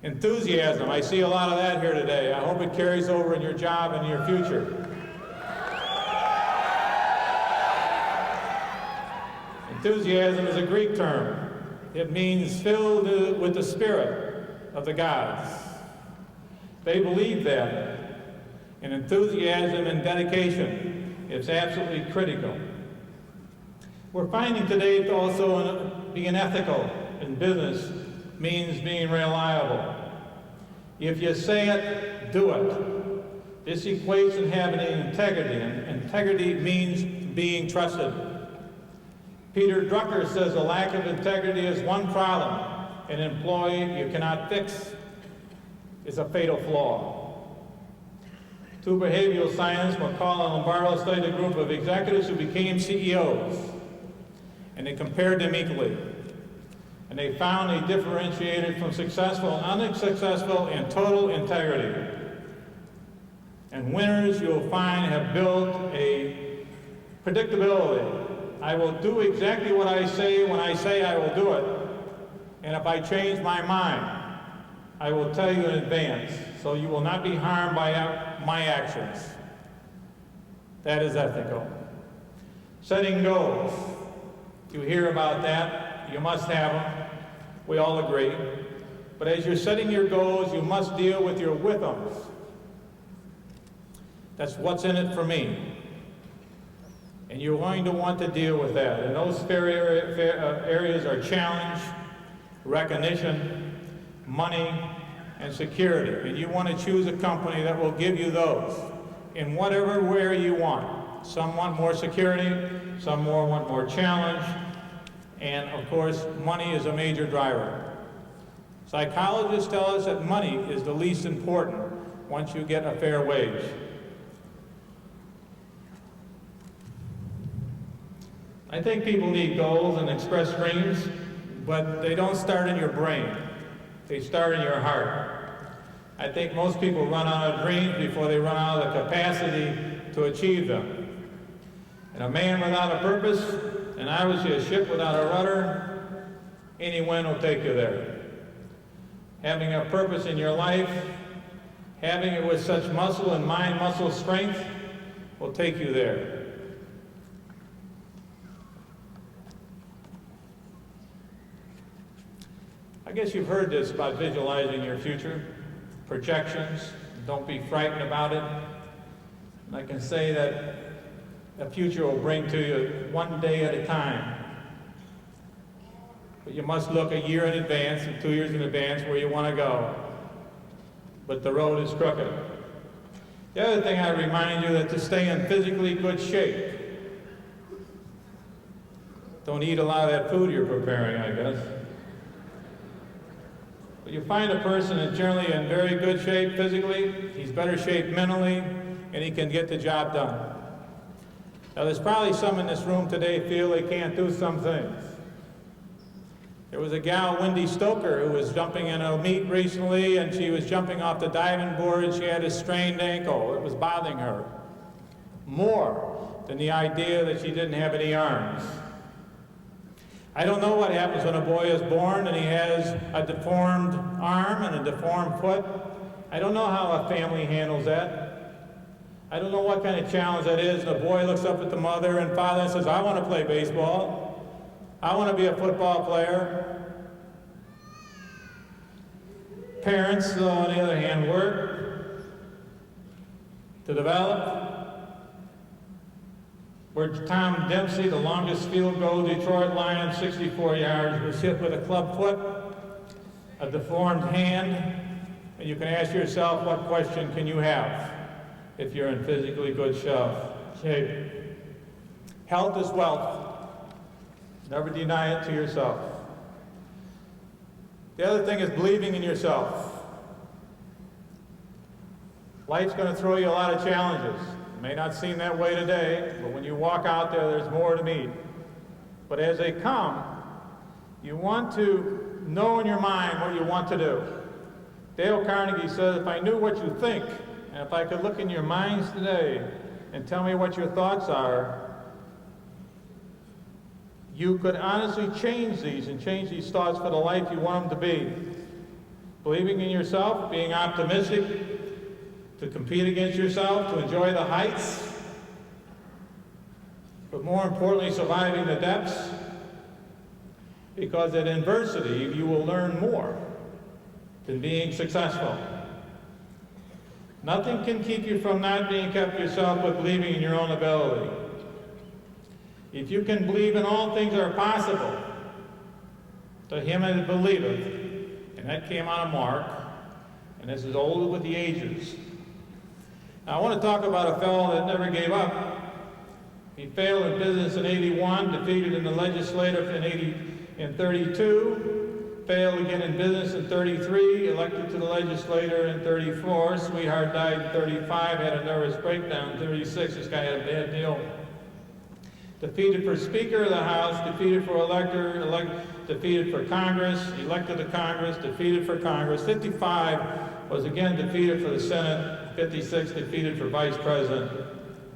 Enthusiasm, I see a lot of that here today. I hope it carries over in your job and your future. Enthusiasm is a Greek term. It means filled with the spirit of the gods. They believe that. And enthusiasm and dedication is absolutely critical. We're finding today that also being ethical in business means being reliable. If you say it, do it. This equates in having integrity, and integrity means being trusted. Peter Drucker says a lack of integrity is one problem an employee you cannot fix. It's a fatal flaw. Two behavioral scientists, McCall and Lombardo, studied a group of executives who became CEOs, and they compared them equally. And they found they differentiated from successful and unsuccessful in total integrity. And winners, you'll find, have built a predictability. I will do exactly what I say when I say I will do it. And if I change my mind, I will tell you in advance, so you will not be harmed by my actions. That is ethical. Setting goals. You hear about that. You must have them. We all agree. But as you're setting your goals, you must deal with your with-ems. That's what's in it for me. And you're going to want to deal with that. And those areas are challenge, recognition, money, and security. And you want to choose a company that will give you those in whatever way you want. Some want more security, some want more challenge, and of course, money is a major driver. Psychologists tell us that money is the least important once you get a fair wage. I think people need goals and express dreams, but they don't start in your brain. They start in your heart. I think most people run out of dreams before they run out of the capacity to achieve them. And a man without a purpose, and obviously a ship without a rudder, any wind will take you there. Having a purpose in your life, having it with such muscle and mind-muscle strength, will take you there. I guess you've heard this about visualizing your future, projections. Don't be frightened about it. And I can say that the future will bring to you one day at a time. But you must look a year in advance and 2 years in advance where you want to go. But the road is crooked. The other thing I remind you that to stay in physically good shape, don't eat a lot of that food you're preparing, I guess. But you find a person that's generally in very good shape physically, he's better shape mentally, and he can get the job done. Now there's probably some in this room today feel they can't do some things. There was a gal, Wendy Stoker, who was jumping in a meet recently, and she was jumping off the diving board, and she had a strained ankle. It was bothering her more than the idea that she didn't have any arms. I don't know what happens when a boy is born and he has a deformed arm and a deformed foot. I don't know how a family handles that. I don't know what kind of challenge that is. The boy looks up at the mother and father and says, I want to play baseball. I want to be a football player. Parents, though, on the other hand, work to develop. Where Tom Dempsey, the longest field goal Detroit Lion, 64 yards, was hit with a club foot, a deformed hand, and you can ask yourself, what question can you have if you're in physically good shape? Health is wealth. Never deny it to yourself. The other thing is believing in yourself. Life's going to throw you a lot of challenges. It may not seem that way today, but when you walk out there, there's more to meet. But as they come, you want to know in your mind what you want to do. Dale Carnegie says, if I knew what you think, and if I could look in your minds today and tell me what your thoughts are, you could honestly change these and change these thoughts for the life you want them to be. believing in yourself, being optimistic, to compete against yourself, to enjoy the heights, but more importantly, surviving the depths, because in adversity, you will learn more than being successful. Nothing can keep you from not being kept yourself, but believing in your own ability. If you can believe in all things are possible, to him that believeth, and that came out of Mark, and this is old with the ages. Now I want to talk about a fellow that never gave up. He failed in business in 81, defeated in the legislature in 32, failed again in business in 33, elected to the legislature in 34, sweetheart died in 35, had a nervous breakdown in 36, this guy had a bad deal. Defeated for Speaker of the House, defeated for elector, defeated for Congress, elected to Congress, defeated for Congress. 55 was again defeated for the Senate, 56 defeated for Vice President,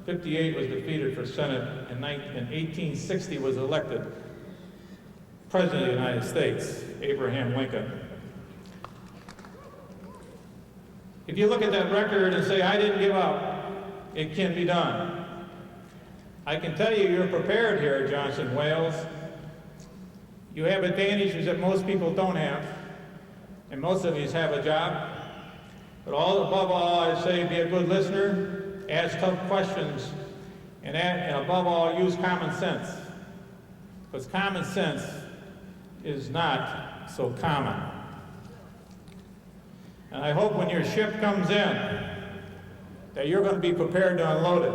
58 was defeated for Senate, and 1860 was elected President of the United States, Abraham Lincoln. If you look at that record and say, I didn't give up, it can be done. I can tell you, you're prepared here at Johnson Wales. You have advantages that most people don't have, and most of you have a job. But above all, I say be a good listener, ask tough questions, and above all, use common sense. Because common sense is not so common. And I hope when your ship comes in, that you're going to be prepared to unload it.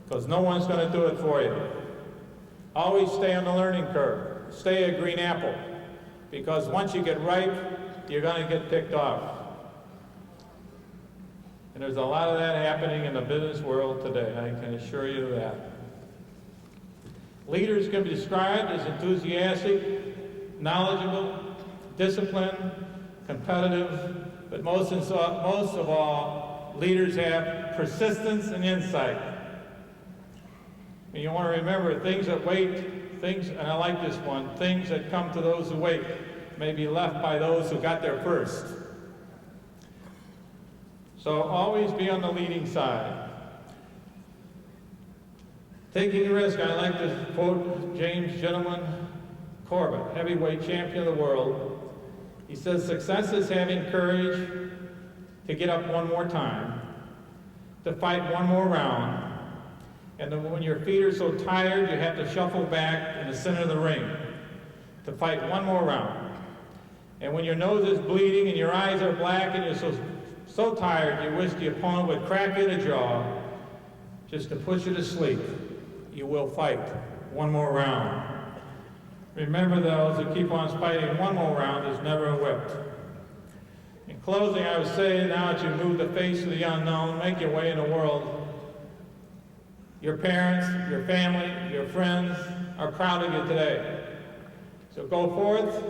Because no one's going to do it for you. Always stay on the learning curve. Stay a green apple. Because once you get ripe, you're going to get picked off. And there's a lot of that happening in the business world today, I can assure you that. Leaders can be described as enthusiastic, knowledgeable, disciplined, competitive, but most of all, leaders have persistence and insight. And you want to remember, things that wait, and I like this one, things that come to those who wait may be left by those who got there first. So always be on the leading side. Taking a risk, I like to quote James Gentleman Corbett, heavyweight champion of the world. He says, success is having courage to get up one more time, to fight one more round, and then when your feet are so tired, you have to shuffle back in the center of the ring to fight one more round. And when your nose is bleeding and your eyes are black and you're so tired you wish the opponent would crack you in the jaw just to put you to sleep, you will fight one more round. Remember, those who keep on fighting one more round is never whipped. In closing, I would say, now that you've moved the face of the unknown, make your way in the world. Your parents, your family, your friends are proud of you today. So go forth,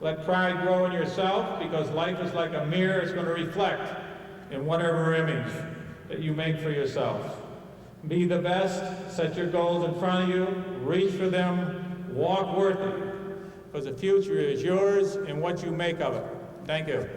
let pride grow in yourself, because life is like a mirror. It's going to reflect in whatever image that you make for yourself. Be the best, set your goals in front of you, reach for them, walk worth it, because the future is yours and what you make of it. Thank you.